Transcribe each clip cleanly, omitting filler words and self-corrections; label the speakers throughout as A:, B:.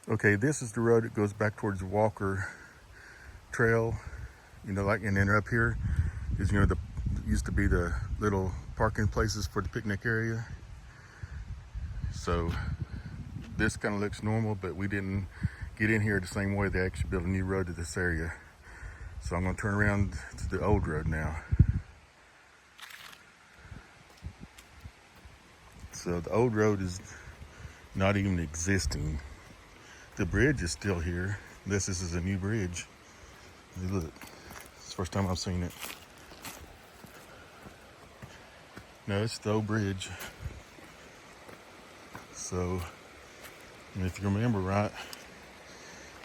A: Okay, this is the road that goes back towards the Walker Trail. Like, and then up here is, the used to be the little parking places for the picnic area. So this kind of looks normal, but we didn't get in here the same way. They actually built a new road to this area. So I'm gonna turn around to the old road now. So the old road is not even existing. The bridge is still here. This is a new bridge. Hey, look, it's the first time I've seen it. No, it's the old bridge. So, if you remember right,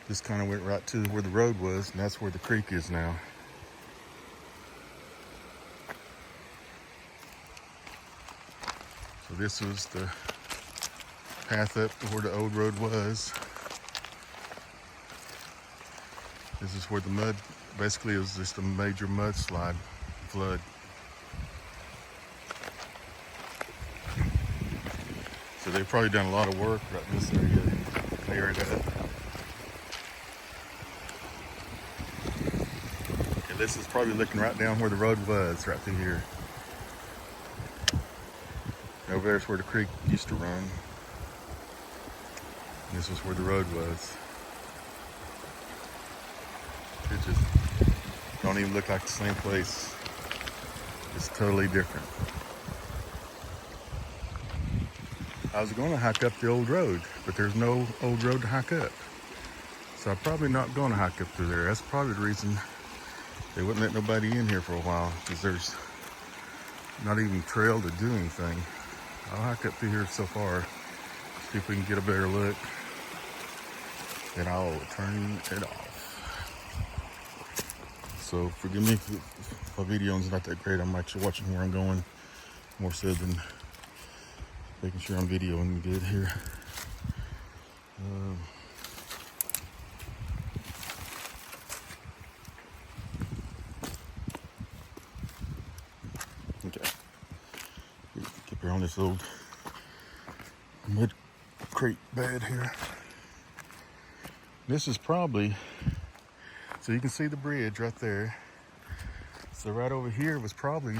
A: this kind of went right to where the road was, and that's where the creek is now. So this was the path up to where the old road was. This is where the mud, basically it was just a major mudslide, flood. So they've probably done a lot of work right in this area to clear it up. And this is probably looking right down where the road was, right through here. Over there's where the creek used to run. And this was where the road was. It just don't even look like the same place. It's totally different. I was going to hike up the old road, but there's no old road to hike up. So I'm probably not going to hike up through there. That's probably the reason they wouldn't let nobody in here for a while, because there's not even trail to do anything. I'll hike up through here so far, see if we can get a better look. Then I'll turn it off. So forgive me if my video is not that great. I'm actually watching where I'm going more so than making sure I'm videoing good here. Okay. Get here on this old mud creek bed here. This is probably, so you can see the bridge right there. So right over here was probably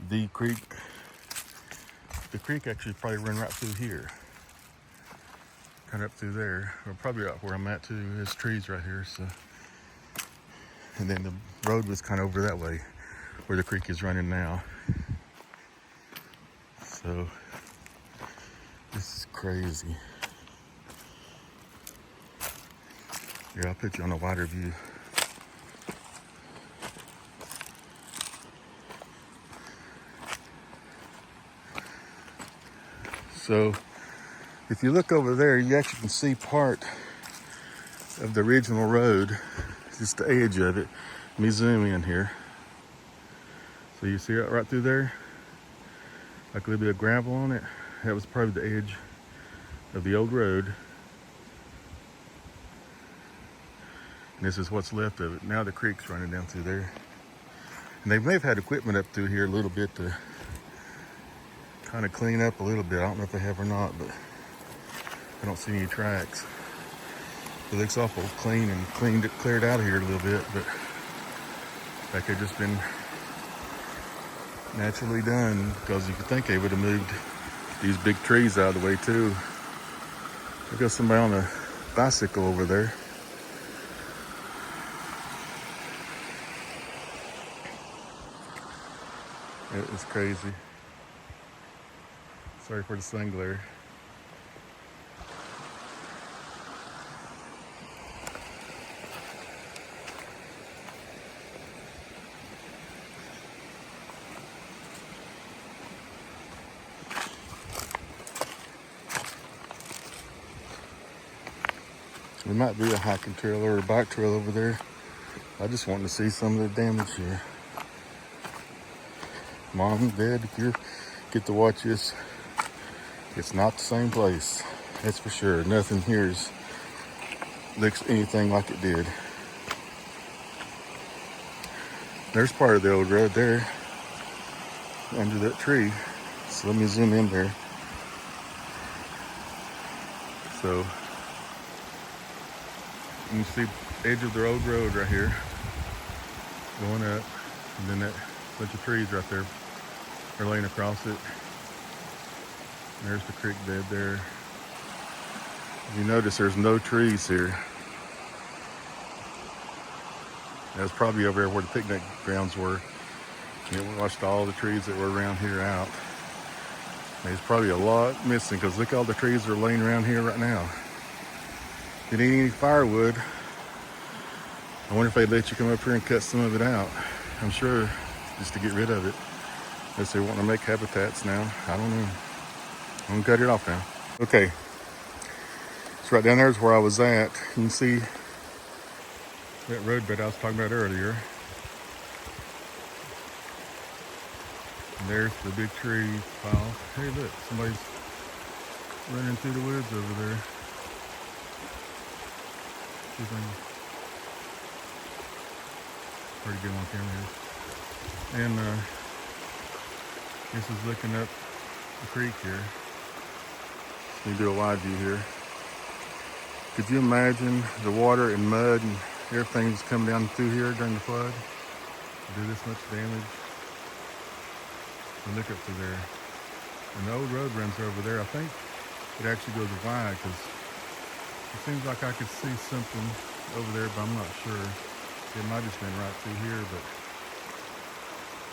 A: the creek. The creek actually probably ran right through here. Kind of up through there. Or probably right where I'm at too. There's trees right here, so. And then the road was kind of over that way, where the creek is running now. So, this is crazy. Yeah, I'll put you on a wider view. So, if you look over there, you actually can see part of the original road, just the edge of it. Let me zoom in here. So you see it right through there? Like a little bit of gravel on it. That was probably the edge of the old road. And this is what's left of it. Now the creek's running down through there. And they may have had equipment up through here a little bit to kind of clean up a little bit. I don't know if they have or not, but I don't see any tracks. It looks awful clean and cleared out of here a little bit, but like they've just been naturally done, because you could think they would have moved these big trees out of the way too. There goes somebody on a bicycle over there. It was crazy. Sorry for the sun glare. There might be a hiking trail or a bike trail over there. I just want to see some of the damage here. Mom, Dad, if you get to watch this, it's not the same place. That's for sure. Nothing here looks anything like it did. There's part of the old road there under that tree. So let me zoom in there. So you can see the edge of the old road right here going up, and then that bunch of trees right there are laying across it. And there's the creek bed there. You notice there's no trees here. That's probably over there where the picnic grounds were. And it washed all the trees that were around here out. There's probably a lot missing because look, all the trees are laying around here right now. If you need any firewood, I wonder if they'd let you come up here and cut some of it out. I'm sure, just to get rid of it. Unless they want to make habitats now. I don't know. I'm gonna cut it off now. Okay. So right down there is where I was at. You can see that roadbed I was talking about earlier. And there's the big tree pile. Hey look, somebody's running through the woods over there. See if I can pretty good on camera here. And this is looking up the creek here. Let me do a wide view here. Could you imagine the water and mud and everything that's coming down through here during the flood? Do this much damage? And look up through there. And the old road runs over there. I think it actually goes wide because it seems like I could see something over there, but I'm not sure. It might have just been right through here, but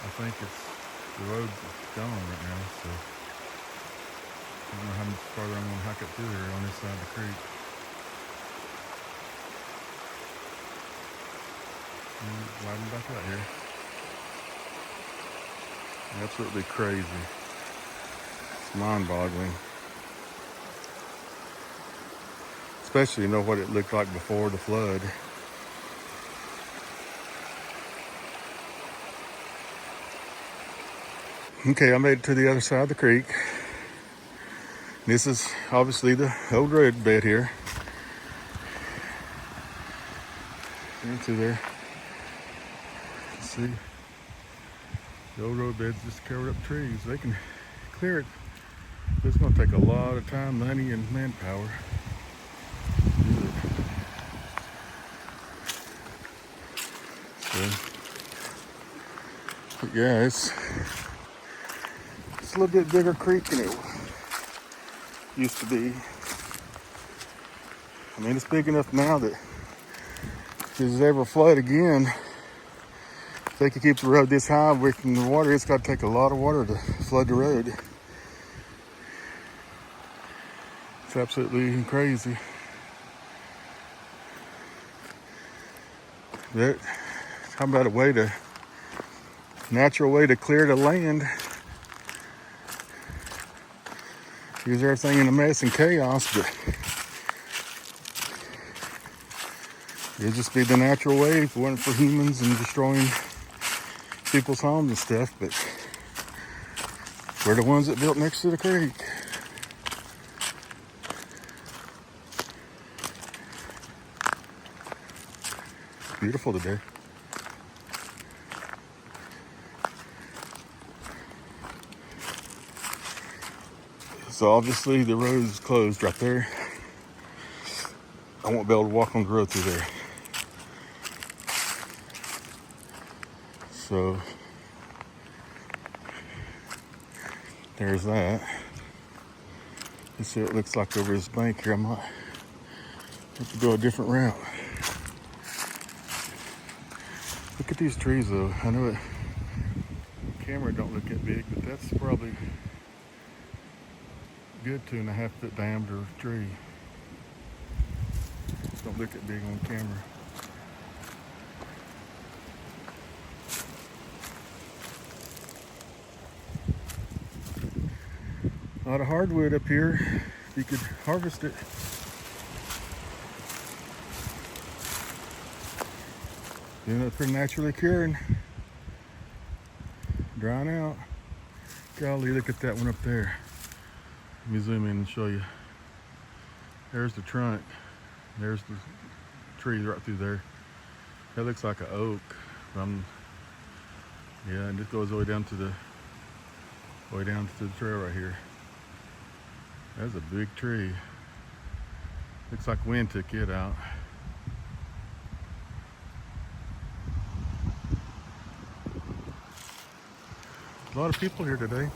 A: I think it's the road's gone right now, so I don't know how much farther I'm gonna hike up through there on this side of the creek. And widen back out here. Absolutely crazy. It's mind-boggling. Especially, you know what it looked like before the flood. Okay, I made it to the other side of the creek. This is obviously the old road bed here. Into there. See, the old road bed's just covered up trees. They can clear it. It's going to take a lot of time, money, and manpower. So, but yeah, it's a little bit bigger creek than it used to be. I mean, it's big enough now that if there's ever a flood again, if they could keep the road this high from the water, it's got to take a lot of water to flood the road. It's absolutely crazy. But talking about natural way to clear the land. Use everything in a mess and chaos, but it'd just be the natural way if it wasn't for humans and destroying people's homes and stuff. But we're the ones that built next to the creek. It's beautiful today. So obviously the road is closed right there. I won't be able to walk on the road through there. So there's that. Let's see what it looks like over this bank here. I might have to go a different route. Look at these trees though. I know the camera don't look that big, but that's probably good 2.5 foot diameter tree. Don't look that big on camera. A lot of hardwood up here. You could harvest it. You know, pretty naturally curing. Drying out. Golly, look at that one up there. Let me zoom in and show you. There's the trunk. There's the tree right through there. That looks like an oak. Yeah, and it goes all the way down to the trail right here. That's a big tree. Looks like wind took it out. A lot of people here today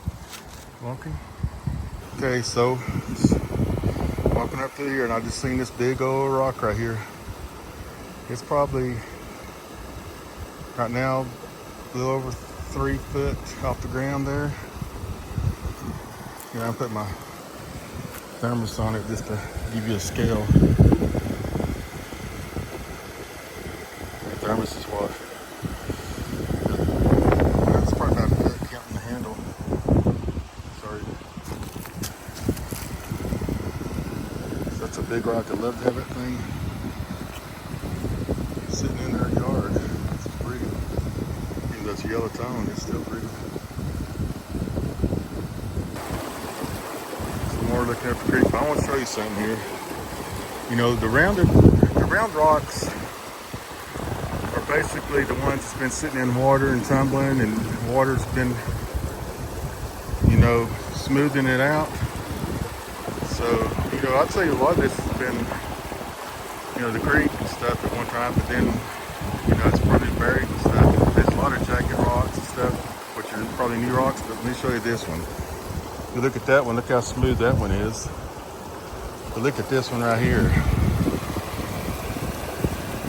A: walking. Okay, so walking up through here and I just seen this big old rock right here. It's probably right now a little over 3 foot off the ground there. Here, I put my thermos on it just to give you a scale. The thermos is what? That's probably about a foot counting the handle. Sorry. So that's a big rock. I love to have that thing sitting in their yard. It's pretty. Even though it's yellow tone, it's still pretty. Some more looking up the creek. I want to show you something here. You know, the round rocks are basically the ones that's been sitting in water and tumbling, and water's been, you know, smoothing it out. So, you know, I'd say a lot of this has been, you know, the creek and stuff at one time, but then, you know, it's probably buried and stuff. There's a lot of jagged rocks and stuff, which are probably new rocks, but let me show you this one. If you look at that one, look how smooth that one is. But look at this one right here.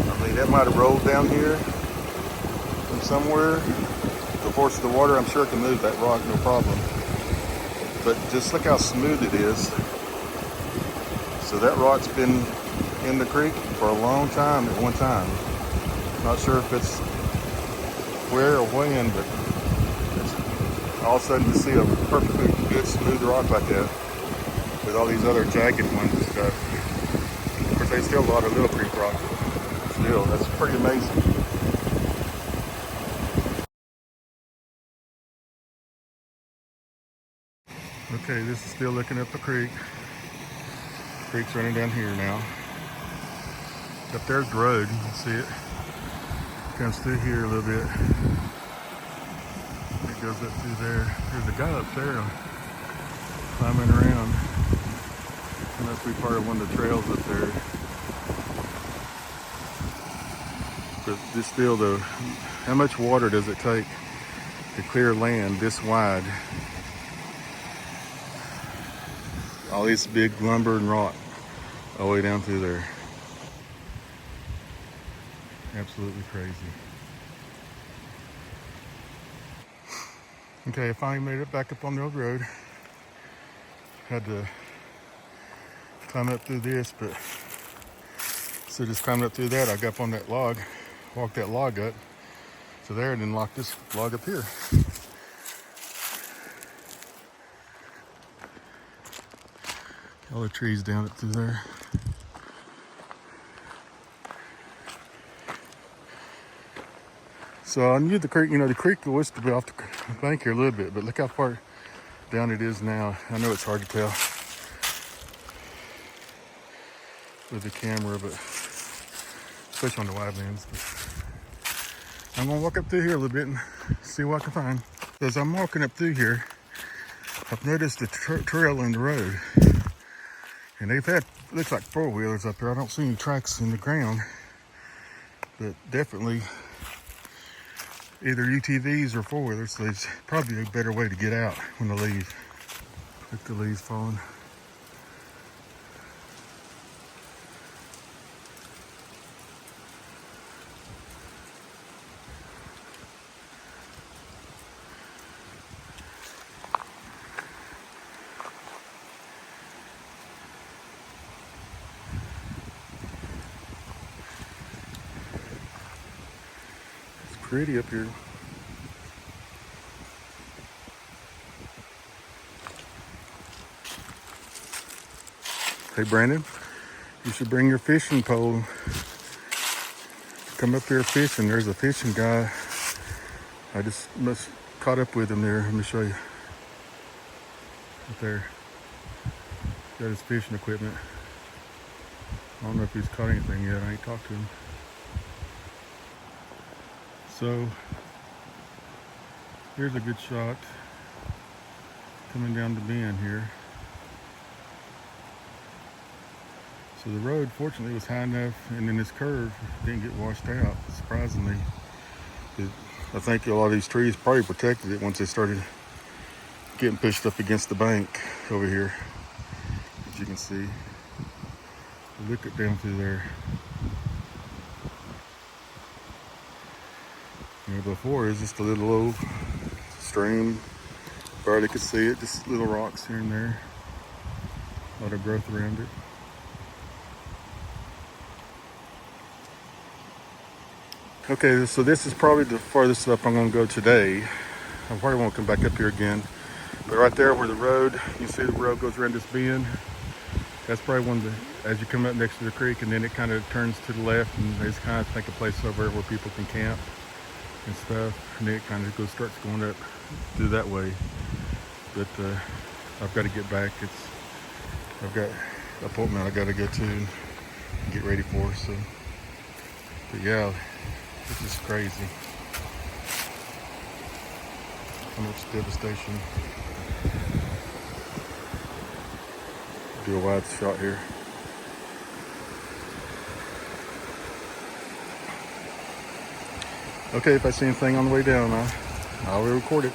A: I mean, that might have rolled down here from somewhere. The force of the water, I'm sure, can move that rock, no problem. But just look how smooth it is. So that rock's been in the creek for a long time at one time. Not sure if it's where or when, but it's all of a sudden you see a perfectly good smooth rock like that with all these other jagged ones and stuff. Of course, there's still a lot of little creek rock. Still, that's pretty amazing. Okay, this is still looking up the creek. The creek's running down here now. Up there's the road, you can see it. Comes through here a little bit. It goes up through there. There's a guy up there climbing around. It must be part of one of the trails up there. But just still though, how much water does it take to clear land this wide? All this big lumber and rock all the way down through there. Absolutely crazy. Okay, I finally made it back up on the old road. Had to climb up through this, but so just climbing up through that, I got up on that log, walked that log up to there, and then locked this log up here. All the trees down up through there. So I knew the creek, you know, the creek was to be off the bank here a little bit, but look how far down it is now. I know it's hard to tell with the camera, but especially on the wide lens. But I'm gonna walk up through here a little bit and see what I can find. As I'm walking up through here, I've noticed the trail in the road, and they've had, looks like 4-wheelers up here. I don't see any tracks in the ground, but definitely either UTVs or 4-wheelers, so there's probably a better way to get out when they leave. Look at the leaves falling. It's pretty up here. Hey Brandon, you should bring your fishing pole. Come up here fishing. There's a fishing guy. I just must caught up with him there. Let me show you. Up there. Got his fishing equipment. I don't know if he's caught anything yet. I ain't talked to him. So here's a good shot coming down the bend here. So the road, fortunately, was high enough, and then this curve didn't get washed out, surprisingly. I think a lot of these trees probably protected it once they started getting pushed up against the bank over here. As you can see, look it down through there. You know, before it was just a little old stream. Barely could see it, just little rocks here and there. A lot of growth around it. Okay, so this is probably the farthest up I'm gonna go today. I probably won't come back up here again. But right there where the road, you see the road goes around this bend. That's probably one of the, as you come up next to the creek, and then it kind of turns to the left, and there's kind of think a place over there where people can camp and stuff. And then it kind of starts going up through that way. But I've got to get back. I've got an appointment I got to go to and get ready for. So, but yeah, it's just crazy. How much devastation. Do a wide shot here. Okay, if I see anything on the way down, I'll record it.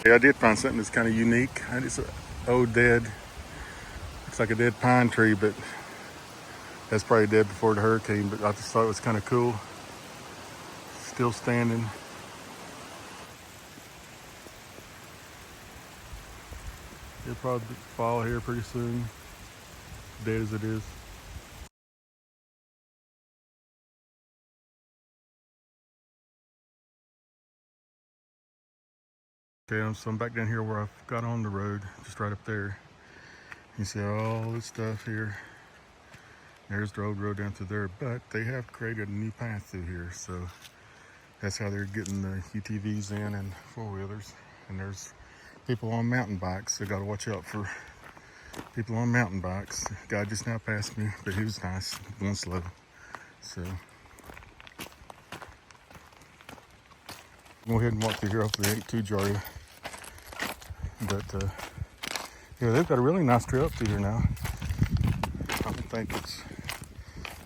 A: Yeah, I did find something that's kind of unique. It's an old dead, looks like a dead pine tree, but that's probably dead before the hurricane, but I just thought it was kind of cool. Still standing. It'll probably fall here pretty soon, dead as it is. Okay, so I'm back down here where I got on the road, just right up there. You see all this stuff here. There's the old road down through there, but they have created a new path through here, so that's how they're getting the UTVs in and four-wheelers. And there's people on mountain bikes, so got to watch out for people on mountain bikes. Guy just now passed me, but he was nice, going slow. So go ahead and walk through here. Hopefully it ain't too jarry. But yeah, they've got a really nice trail up through here now. I don't think it's,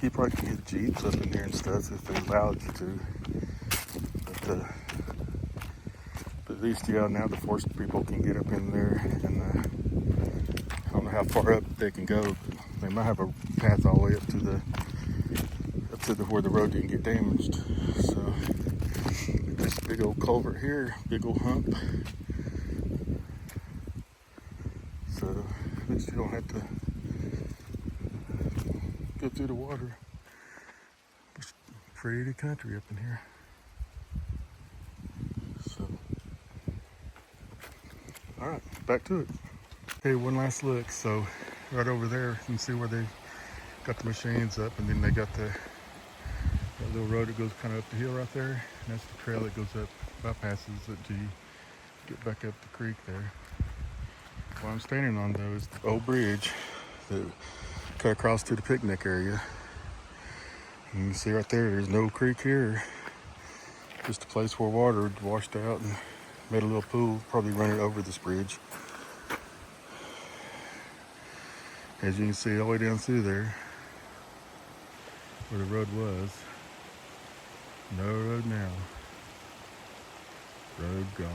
A: you probably can get Jeeps up in here and stuff if they allowed you to. But at least, yeah, now the forest people can get up in there, and I don't know how far up they can go, but they might have a path all the way up to the where the road didn't get damaged. So there's a big old culvert here, big old hump. So at least you don't have to go through the water. It's pretty country up in here. So, all right, back to it. Okay, one last look. So right over there, you can see where they got the machines up, and then they got that little road that goes kind of up the hill right there. And that's the trail that goes up, bypasses it to get back up the creek there. What I'm standing on, though, is the old bridge that cut across to the picnic area. And you can see right there, there's no creek here. Just a place where water washed out and made a little pool, probably running over this bridge. As you can see all the way down through there, where the road was. No road now. Road gone.